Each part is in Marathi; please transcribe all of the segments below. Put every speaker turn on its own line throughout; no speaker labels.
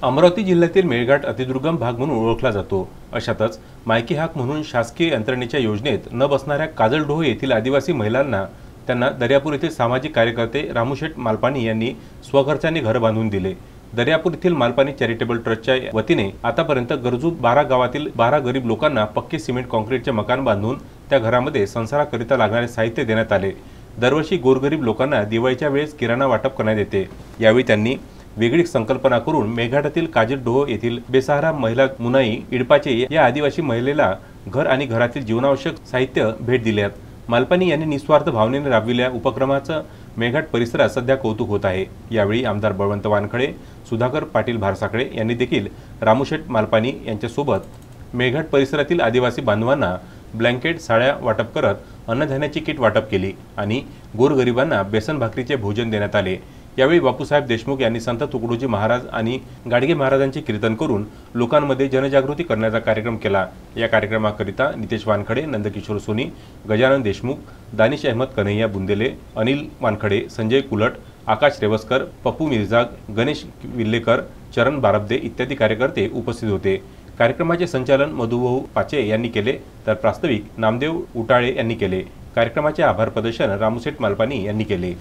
अमरावती जिल्ह्यातील मेळघाट अतिदुर्गम भाग म्हणून ओळखला जातो। अशातच मायकी हाक म्हणून शासकीय यंत्रणेच्या योजनेत न बसणाऱ्या काजलडोह येथील आदिवासी महिलांना त्यांना दर्यापूर येथील सामाजिक कार्यकर्ते रामूशेठ मालपानी यांनी स्वखर्चाने घर बांधून दिले। दर्यापूर येथील मालपानी चॅरिटेबल ट्रस्टच्या वतीने आतापर्यंत गरजू 12 गावातील 12 गरीब लोकांना पक्के सिमेंट कॉन्क्रीटचे मकान बांधून त्या घरामध्ये संसाराकरिता लागणारे साहित्य देण्यात आले। दरवर्षी गोरगरीब लोकांना दिवाळीच्या वेळेस किराणा वाटप करण्यात येते। यावेळी त्यांनी वेगळी संकल्पना करून मेळघाटातील काजलडोह येथील बेसहारा महिला मुनाई इडपाचे या आदिवासी महिलेला घर आणि घरातील जीवनावश्यक साहित्य भेट दिल्यात। मालपानी यांनी निस्वार्थ भावनेने राबविलेल्या उपक्रमाचं मेळघाट परिसरात सध्या कौतुक होत आहे। यावेळी आमदार बळवंत वानखडे, सुधाकर पाटील भारसाकडे यांनी देखील रामूशेठ मालपानी यांच्यासोबत मेळघाट परिसरातील आदिवासी बांधवांना ब्लँकेट, साड्या वाटप करत अन्नधान्याची किट वाटप केली आणि गोरगरिबांना बेसन भाकरीचे भोजन देण्यात आले। यावेळी बापूसाहेब देशमुख यांनी संत तुकडोजी महाराज आणि गाडगे महाराजांचे कीर्तन करून लोकांमध्ये जनजागृती करण्याचा कार्यक्रम केला। या कार्यक्रमाकरिता नितेश वानखडे, नंदकिशोर सोनी, गजानन देशमुख, दानिश अहमद कन्हैया बुंदेले, अनिल वानखडे, संजय कुलट, आकाश रेवस्कर, पप्पू मिर्जाग, गणेश विल्लेकर, चरण बारब्दे इत्यादी कार्यकर्ते उपस्थित होते। कार्यक्रमाचे संचालन मधुभाऊ पाचे यांनी केले तर प्रास्ताविक नामदेव उटाळे यांनी केले। कार्यक्रमाचे आभार प्रदर्शन रामूशेठ मालपानी यांनी केले।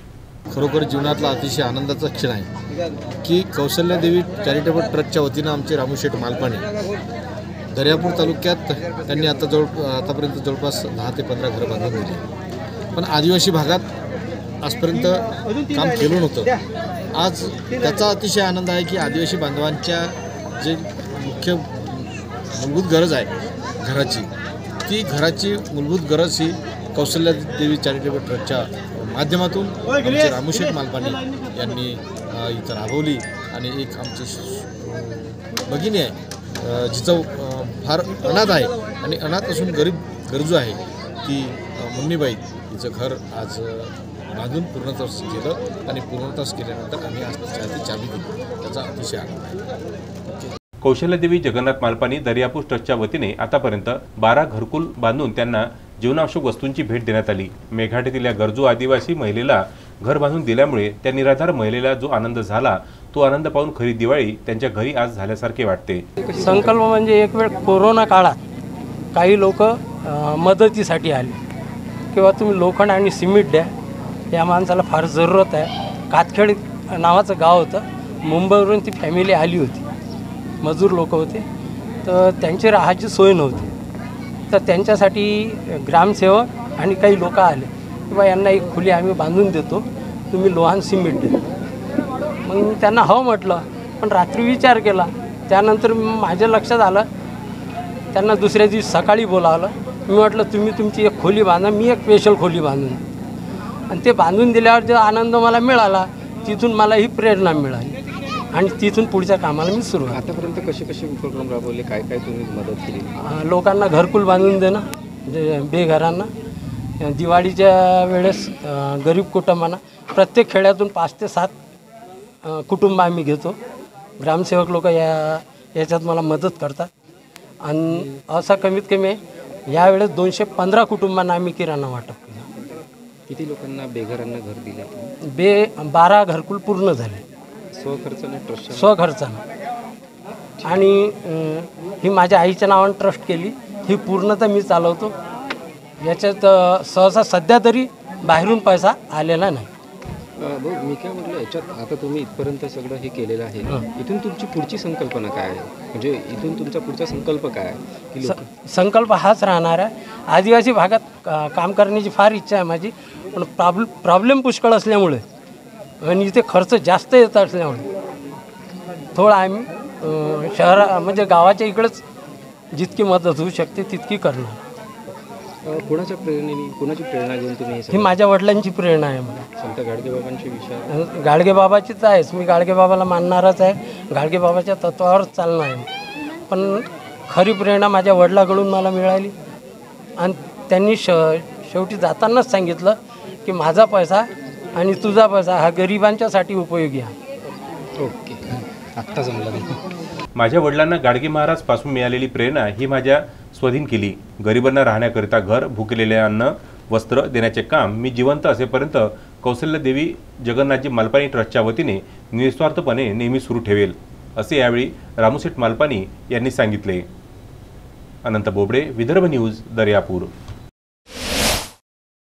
खरोखर जीवनातला अतिशय आनंदाचा क्षण आहे की कौशल्यादेवी चॅरिटेबल ट्रस्टच्या वतीनं आमचे रामूशेठ मालपानी दर्यापूर तालुक्यात त्यांनी आतापर्यंत जवळपास 10 ते 15 घरं बांधून दिली। पण आदिवासी भागात आजपर्यंत काम केलं नव्हतं। आज त्याचा अतिशय आनंद आहे की आदिवासी बांधवांच्या जे मुख्य मूलभूत गरज आहे घराची, ती घराची मूलभूत गरज ही कौशल्यादेवी चॅरिटेबल ट्रस्टच्या माध्यमातून आमचे रामूशेठ मालपानी यांनी इथं राबवली। आणि एक आमची भगिनी आहे जिचं फार अनाथ आहे आणि अनाथ असून गरजू आहे ती मुन्नीबाई, हिचं घर आज बांधून पूर्णत्वास केलं आणि पूर्णत्वास केल्यानंतर आम्ही आज तिच्या चाबी दिली। त्याचा अतिशय आनंद आहे।
कौशल्यादेवी जगन्नाथ मालपानी दर्यापूर ट्रस्टच्या वतीने आतापर्यंत 12 घरकुल बांधून त्यांना जीवनावश्यक वस्तूंची भेट देण्यात आली। मेळघाटातील या गरजू आदिवासी महिलेला घर बांधून दिल्यामुळे त्या निराधार महिलेला जो आनंद झाला तो आनंद पाहून खरी दिवाळी त्यांच्या घरी आज झाल्यासारखे वाटते।
संकल्प म्हणजे एक वेळ कोरोना काळात काही लोक मदतीसाठी आले किंवा तुम्ही लोखंड आणि सिमेंट द्या, या माणसाला फार जरूरत आहे। कातखेड नावाचं गाव होतं, मुंबईवरून ती फॅमिली आली होती, मजूर लोक होते, तर त्यांची राहायची सोय नव्हती। तर त्यांच्यासाठी ग्रामसेवक आणि काही लोक आले किंवा यांना एक खोली आम्ही बांधून देतो, तुम्ही लोहान सिमेंट द्या। मग त्यांना हो म्हटलं, पण रात्री विचार केला, त्यानंतर माझ्या लक्षात आलं, त्यांना दुसऱ्या दिवशी सकाळी बोलावलं। मी म्हटलं तुम्ही तुमची एक खोली बांधा, मी एक स्पेशल खोली बांधून, आणि ते बांधून दिल्यावर जो आनंद मला मिळाला तिथून मला ही प्रेरणा मिळाली आणि तिथून पुढच्या कामाला मी सुरू।
आतापर्यंत कसे उपक्रम राबवले, काय तुम्ही मदत केली?
लोकांना घरकुल बांधून देणं, म्हणजे बेघरांना दिवाळीच्या वेळेस गरीब कुटुंबांना प्रत्येक खेड्यातून 5 ते 7 कुटुंब आम्ही घेतो। ग्रामसेवक लोक याच्यात मला मदत करतात आणि असा कमीत कमी यावेळेस 215 कुटुंबांना आम्ही किराणा वाटप केला।
किती लोकांना बेघरांना घर दिले?
12 घरकुल पूर्ण झाले
स्वखर्चाने ट्रस्ट
स्वखर्चानं। आणि ही माझ्या आईच्या नावाने ट्रस्ट केली, ही पूर्णतः मी चालवतो। याच्यात सहसा सध्या तरी बाहेरून पैसा आलेला नाही।
मी काय म्हटलं, याच्यात आता तुम्ही इथपर्यंत सगळं हे केलेलं आहे, इथून तुमची पुढची संकल्पना काय आहे? म्हणजे इथून तुमचा पुढचा संकल्प काय आहे? की
संकल्प हाच राहणार आहे। आदिवासी भागात काम करण्याची फार इच्छा आहे माझी, पण प्रॉब्लेम पुष्कळ असल्यामुळे आणि इथे खर्च जास्त येत असल्यामुळे थोडं आम्ही म्हणजे गावाच्या इकडेच जितकी मदत होऊ शकते तितकी करणार।
कोणाच्या प्रेरणेने, कोणाची प्रेरणा घेऊन तुम्ही?
ही माझ्या वडिलांची प्रेरणा आहे मला।
संत गाडगेबाबांचे विचार?
गाडगेबाबाचीच आहेच, मी गाडगेबाबाला मानणारच आहे, गाडगेबाबाच्या तत्वावरच चालणार आहे। पण खरी प्रेरणा माझ्या वडिलांकडून मला मिळाली आणि त्यांनी शेवटी जातानाच सांगितलं की माझा पैसा आणि तुझा पैसा हा गरिबांच्यासाठी उपयोगी आहे।
ओके, आत्ता जमलं।
माझ्या वडिलांना गाडगे महाराज पासून मिळालेली प्रेरणा ही माझ्या स्वाधीन केली। गरिबांना राहण्याकरिता घर, भुकेलेले अन्न, वस्त्र देण्याचे काम मी जिवंत असेपर्यंत कौशल्यादेवी जगन्नाथजी मालपानी ट्रस्टच्या वतीने निस्वार्थपणे नेहमी सुरू ठेवेल। असे यावेळी रामूशेठ मालपानी यांनी सांगितले. अनंत बोबडे, विदर्भ न्यूज, दर्यापूर.